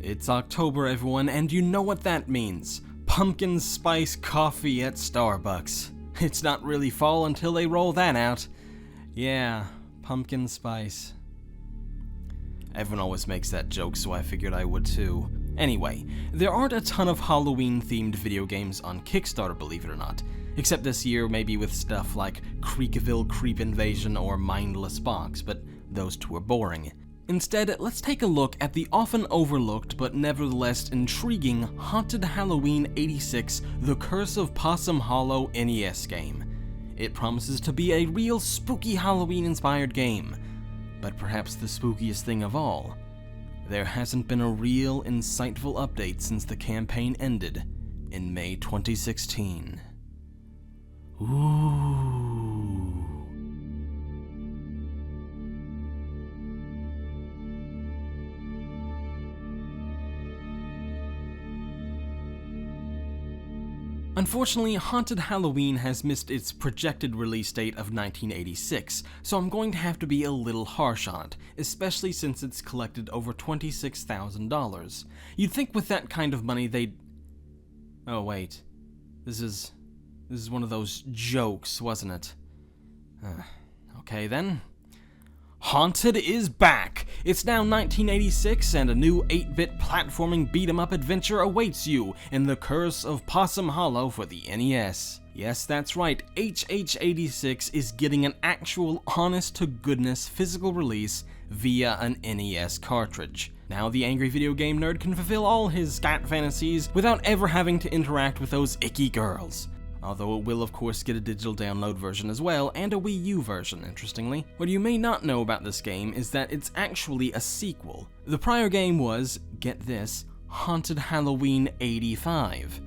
It's October, everyone, and you know what that means. Pumpkin spice coffee at Starbucks. It's not really fall until they roll that out. Yeah, pumpkin spice. Everyone always makes that joke, so I figured I would too. Anyway, there aren't a ton of Halloween-themed video games on Kickstarter, believe it or not. Except this year, maybe with stuff like Creekville Creep Invasion or Mindless Box, but those two are boring. Instead, let's take a look at the often overlooked but nevertheless intriguing Haunted Halloween 86 The Curse of Possum Hollow NES game. It promises to be a real spooky Halloween-inspired game, but perhaps the spookiest thing of all, there hasn't been a real insightful update since the campaign ended in May 2016. Ooh. Unfortunately, Haunted Halloween has missed its projected release date of 1986, so I'm going to have to be a little harsh on it, especially since it's collected over $26,000. You'd think with that kind of money they'd... Oh wait, this is one of those jokes, wasn't it? Okay then. Haunted is back! It's now 1986 and a new 8-bit platforming beat-em-up adventure awaits you in The Curse of Possum Hollow for the NES. Yes, that's right, HH86 is getting an actual honest-to-goodness physical release via an NES cartridge. Now the angry video game nerd can fulfill all his scat fantasies without ever having to interact with those icky girls. Although it will of course get a digital download version as well, and a Wii U version, interestingly. What you may not know about this game is that it's actually a sequel. The prior game was, get this, Haunted Halloween 85.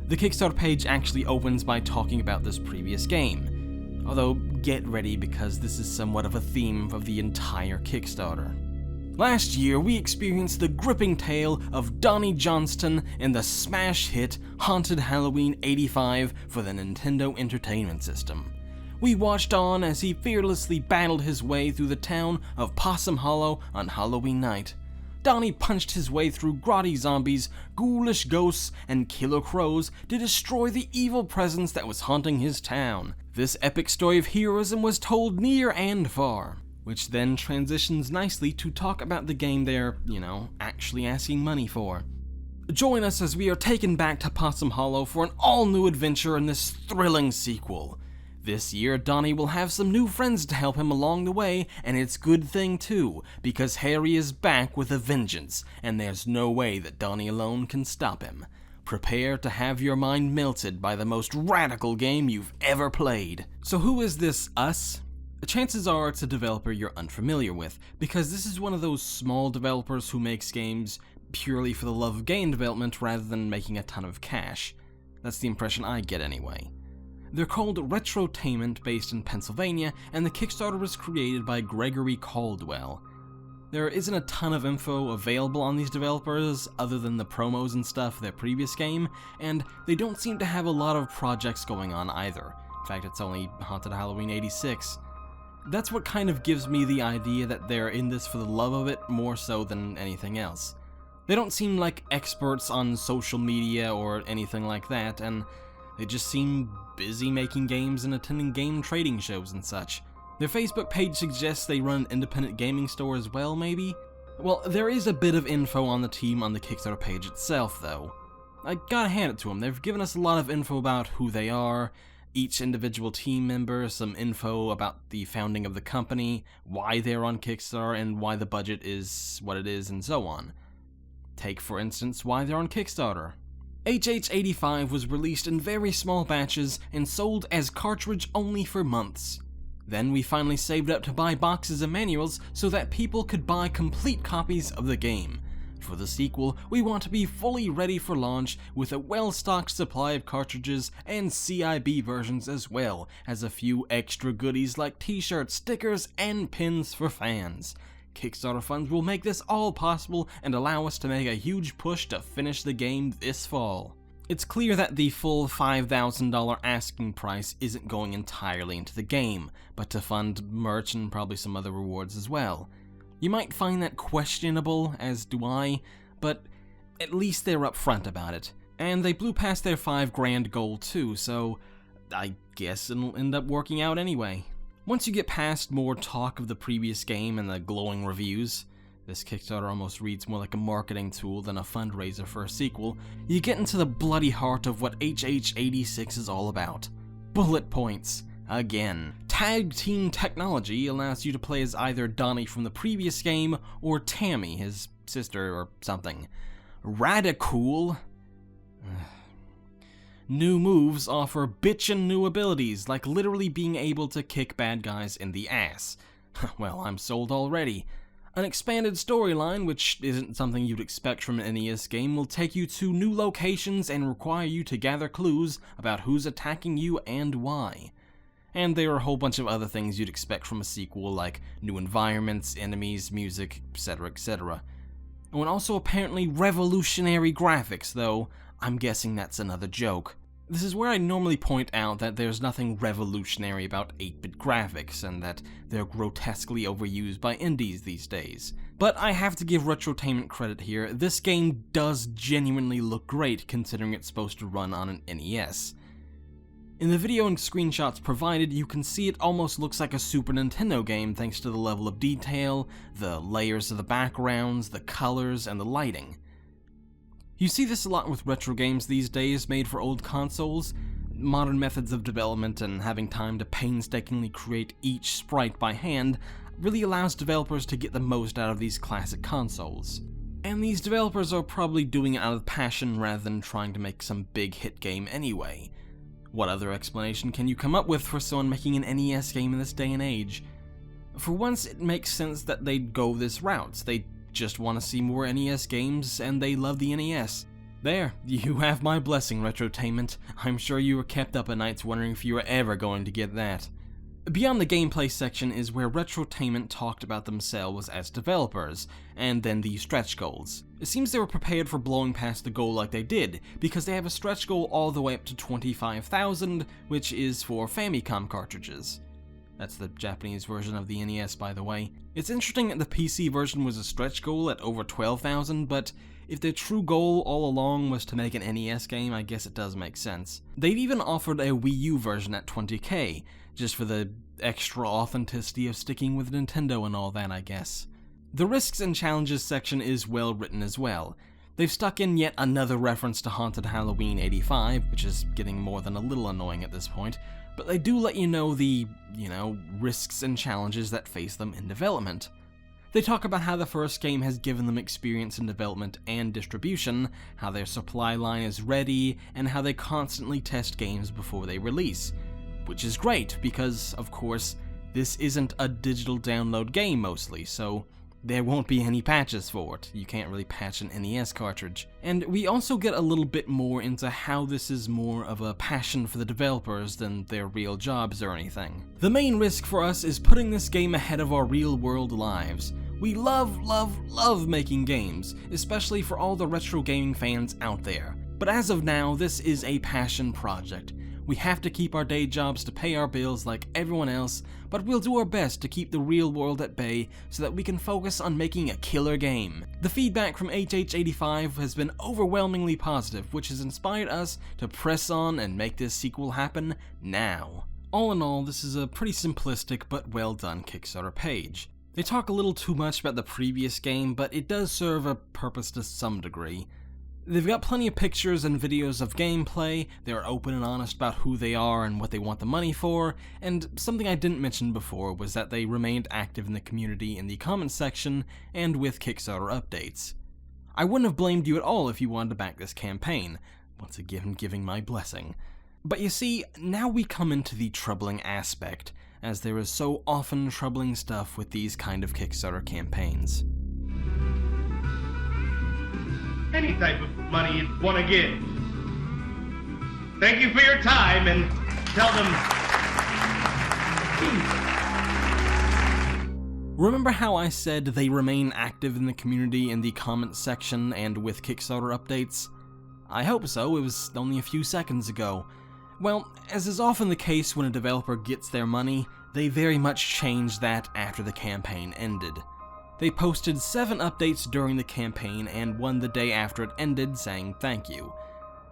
The Kickstarter page actually opens by talking about this previous game. Although, get ready because this is somewhat of a theme of the entire Kickstarter. Last year, we experienced the gripping tale of Donnie Johnston in the smash hit Haunted Halloween 85 for the Nintendo Entertainment System. We watched on as he fearlessly battled his way through the town of Possum Hollow on Halloween night. Donnie punched his way through grotty zombies, ghoulish ghosts, and killer crows to destroy the evil presence that was haunting his town. This epic story of heroism was told near and far. Which then transitions nicely to talk about the game they're, actually asking money for. Join us as we are taken back to Possum Hollow for an all-new adventure in this thrilling sequel. This year, Donnie will have some new friends to help him along the way, and it's a good thing too, because Harry is back with a vengeance, and there's no way that Donnie alone can stop him. Prepare to have your mind melted by the most radical game you've ever played. So who is this us? Chances are it's a developer you're unfamiliar with, because this is one of those small developers who makes games purely for the love of game development rather than making a ton of cash. That's the impression I get anyway. They're called Retrotainment, based in Pennsylvania, and the Kickstarter was created by Gregory Caldwell. There isn't a ton of info available on these developers other than the promos and stuff of their previous game, and they don't seem to have a lot of projects going on either. In fact, it's only Haunted Halloween 86. That's what kind of gives me the idea that they're in this for the love of it more so than anything else. They don't seem like experts on social media or anything like that, and they just seem busy making games and attending game trading shows and such. Their Facebook page suggests they run an independent gaming store as well, maybe? Well, there is a bit of info on the team on the Kickstarter page itself, though. I gotta hand it to them, they've given us a lot of info about who they are, each individual team member, some info about the founding of the company, why they're on Kickstarter, and why the budget is what it is, and so on. Take, for instance, why they're on Kickstarter. HH85 was released in very small batches and sold as cartridge only for months. Then we finally saved up to buy boxes and manuals so that people could buy complete copies of the game. For the sequel, we want to be fully ready for launch with a well-stocked supply of cartridges and CIB versions, as well as a few extra goodies like t-shirts, stickers, and pins for fans. Kickstarter funds will make this all possible and allow us to make a huge push to finish the game this fall. It's clear that the full $5,000 asking price isn't going entirely into the game, but to fund merch and probably some other rewards as well. You might find that questionable, as do I, but at least they're upfront about it. And they blew past their $5,000 goal too, so I guess it'll end up working out anyway. Once you get past more talk of the previous game and the glowing reviews, this Kickstarter almost reads more like a marketing tool than a fundraiser for a sequel, you get into the bloody heart of what HH86 is all about. Bullet points. Again. Tag team technology allows you to play as either Donnie from the previous game or Tammy, his sister or something. Radicool. New moves offer bitchin' new abilities, like literally being able to kick bad guys in the ass. Well, I'm sold already. An expanded storyline, which isn't something you'd expect from an NES game, will take you to new locations and require you to gather clues about who's attacking you and why. And there are a whole bunch of other things you'd expect from a sequel, like new environments, enemies, music, etc., etc. Oh, and also apparently revolutionary graphics, though I'm guessing that's another joke. This is where I normally point out that there's nothing revolutionary about 8-bit graphics, and that they're grotesquely overused by indies these days. But I have to give Retrotainment credit here, this game does genuinely look great considering it's supposed to run on an NES. In the video and screenshots provided, you can see it almost looks like a Super Nintendo game thanks to the level of detail, the layers of the backgrounds, the colors, and the lighting. You see this a lot with retro games these days made for old consoles. Modern methods of development and having time to painstakingly create each sprite by hand really allows developers to get the most out of these classic consoles. And these developers are probably doing it out of passion rather than trying to make some big hit game anyway. What other explanation can you come up with for someone making an NES game in this day and age? For once, it makes sense that they'd go this route. They just want to see more NES games, and they love the NES. There, you have my blessing, Retrotainment. I'm sure you were kept up at nights wondering if you were ever going to get that. Beyond the gameplay section is where Retrotainment talked about themselves as developers, and then the stretch goals. It seems they were prepared for blowing past the goal like they did, because they have a stretch goal all the way up to 25,000, which is for Famicom cartridges. That's the Japanese version of the NES, by the way. It's interesting that the PC version was a stretch goal at over 12,000, but if their true goal all along was to make an NES game, I guess it does make sense. They've even offered a Wii U version at 20k, just for the extra authenticity of sticking with Nintendo and all that, I guess. The risks and challenges section is well written as well. They've stuck in yet another reference to Haunted Halloween 85, which is getting more than a little annoying at this point, but they do let you know the, risks and challenges that face them in development. They talk about how the first game has given them experience in development and distribution, how their supply line is ready, and how they constantly test games before they release. Which is great, because, of course, this isn't a digital download game mostly, so there won't be any patches for it. You can't really patch an NES cartridge. And we also get a little bit more into how this is more of a passion for the developers than their real jobs or anything. The main risk for us is putting this game ahead of our real-world lives. We love making games, especially for all the retro gaming fans out there. But as of now, this is a passion project. We have to keep our day jobs to pay our bills like everyone else, but we'll do our best to keep the real world at bay so that we can focus on making a killer game. The feedback from HH85 has been overwhelmingly positive, which has inspired us to press on and make this sequel happen now. All in all, this is a pretty simplistic but well done Kickstarter page. They talk a little too much about the previous game, but it does serve a purpose to some degree. They've got plenty of pictures and videos of gameplay, they're open and honest about who they are and what they want the money for, and something I didn't mention before was that they remained active in the community in the comments section and with Kickstarter updates. I wouldn't have blamed you at all if you wanted to back this campaign, once again giving my blessing. But you see, now we come into the troubling aspect, as there is so often troubling stuff with these kind of Kickstarter campaigns. Any type of money you'd want to give. Thank you for your time, and tell them... Remember how I said they remain active in the community in the comments section and with Kickstarter updates? I hope so, it was only a few seconds ago. Well, as is often the case when a developer gets their money, they very much changed that after the campaign ended. They posted 7 updates during the campaign and one the day after it ended saying thank you.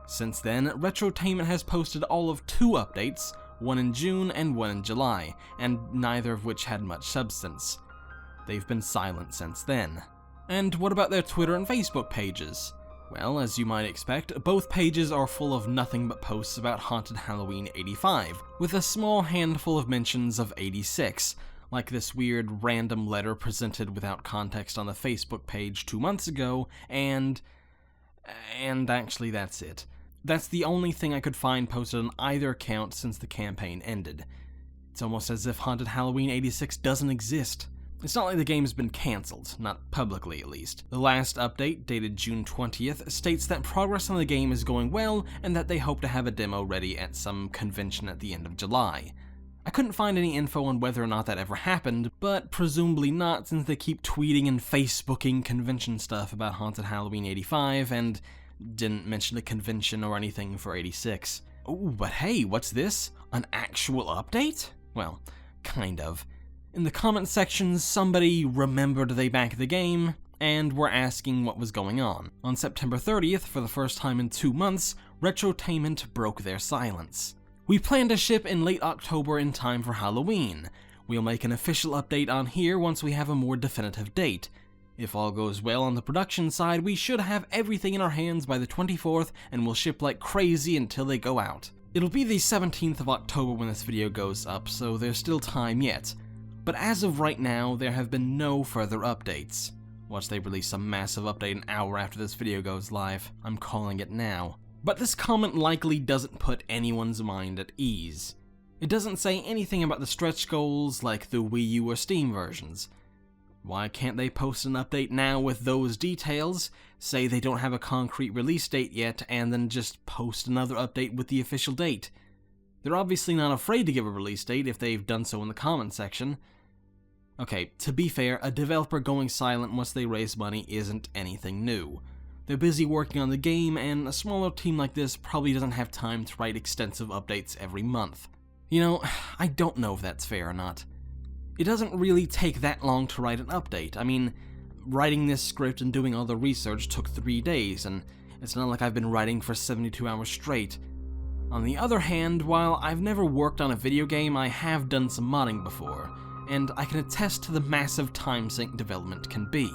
Since then, Retrotainment has posted all of 2 updates, one in June and one in July, and neither of which had much substance. They've been silent since then. And what about their Twitter and Facebook pages? Well, as you might expect, both pages are full of nothing but posts about Haunted Halloween 85, with a small handful of mentions of 86, like this weird random letter presented without context on the Facebook page 2 months ago, and actually that's it. That's the only thing I could find posted on either account since the campaign ended. It's almost as if Haunted Halloween 86 doesn't exist. It's not like the game's been cancelled, not publicly at least. The last update, dated June 20th, states that progress on the game is going well and that they hope to have a demo ready at some convention at the end of July. I couldn't find any info on whether or not that ever happened, but presumably not since they keep tweeting and Facebooking convention stuff about Haunted Halloween 85 and didn't mention a convention or anything for 86. Ooh, but hey, what's this? An actual update? Well, kind of. In the comment sections, somebody remembered they backed the game, and were asking what was going on. On September 30th, for the first time in 2 months, Retrotainment broke their silence. We plan to ship in late October in time for Halloween. We'll make an official update on here once we have a more definitive date. If all goes well on the production side, we should have everything in our hands by the 24th, and we'll ship like crazy until they go out. It'll be the 17th of October when this video goes up, so there's still time yet. But as of right now, there have been no further updates. Watch they release a massive update an hour after this video goes live. I'm calling it now. But this comment likely doesn't put anyone's mind at ease. It doesn't say anything about the stretch goals like the Wii U or Steam versions. Why can't they post an update now with those details, say they don't have a concrete release date yet, and then just post another update with the official date? They're obviously not afraid to give a release date if they've done so in the comment section. Okay, to be fair, a developer going silent once they raise money isn't anything new. They're busy working on the game, and a smaller team like this probably doesn't have time to write extensive updates every month. You know, I don't know if that's fair or not. It doesn't really take that long to write an update. I mean, writing this script and doing all the research took 3 days, and it's not like I've been writing for 72 hours straight. On the other hand, while I've never worked on a video game, I have done some modding before, and I can attest to the massive time sink development can be.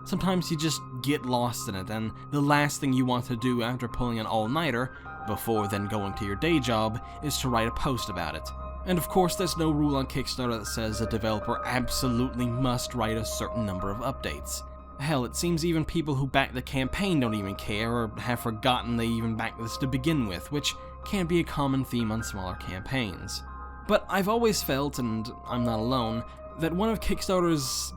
Sometimes you just get lost in it, and the last thing you want to do after pulling an all-nighter, before then going to your day job, is to write a post about it. And of course, there's no rule on Kickstarter that says a developer absolutely must write a certain number of updates. Hell, it seems even people who back the campaign don't even care, or have forgotten they even backed this to begin with, which can be a common theme on smaller campaigns. But I've always felt, and I'm not alone, that one of Kickstarter's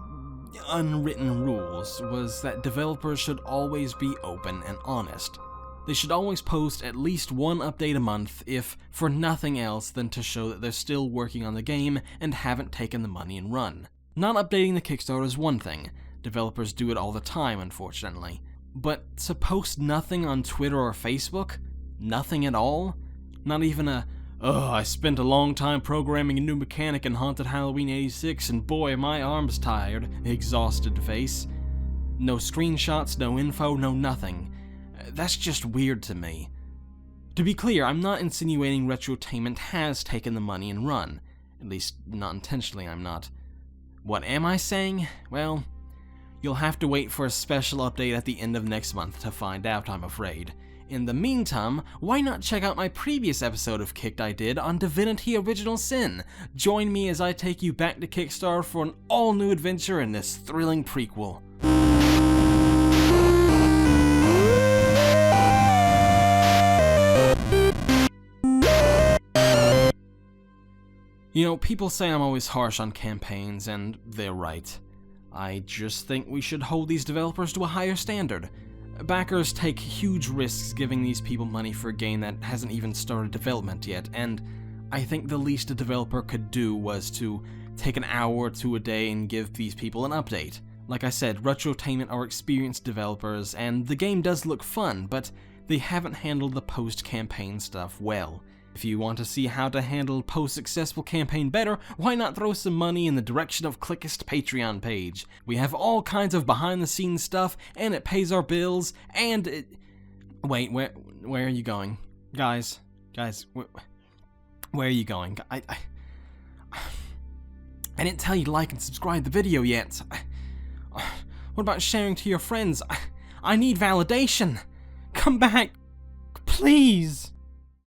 unwritten rules was that developers should always be open and honest. They should always post at least one update a month, if for nothing else than to show that they're still working on the game and haven't taken the money and run. Not updating the Kickstarter is one thing. Developers do it all the time, unfortunately. But to post nothing on Twitter or Facebook? Nothing at all? Not even a, "Oh, I spent a long time programming a new mechanic in Haunted Halloween 86 and boy, my arm's tired," exhausted face. No screenshots, no info, no nothing. That's just weird to me. To be clear, I'm not insinuating Retrotainment has taken the money and run. At least, not intentionally, I'm not. What am I saying? Well, you'll have to wait for a special update at the end of next month to find out, I'm afraid. In the meantime, why not check out my previous episode of Kicked I did on Divinity Original Sin? Join me as I take you back to Kickstarter for an all-new adventure in this thrilling prequel. You know, people say I'm always harsh on campaigns, and they're right. I just think we should hold these developers to a higher standard. Backers take huge risks giving these people money for a game that hasn't even started development yet, and I think the least a developer could do was to take an hour or two a day and give these people an update. Like I said, Retrotainment are experienced developers, and the game does look fun, but they haven't handled the post-campaign stuff well. If you want to see how to handle post-successful campaign better, why not throw some money in the direction of Cliqist Patreon page? We have all kinds of behind-the-scenes stuff, and it pays our bills, and it... Wait, where are you going? Guys, where are you going? I didn't tell you to like and subscribe the video yet. What about sharing to your friends? I need validation. Come back, please.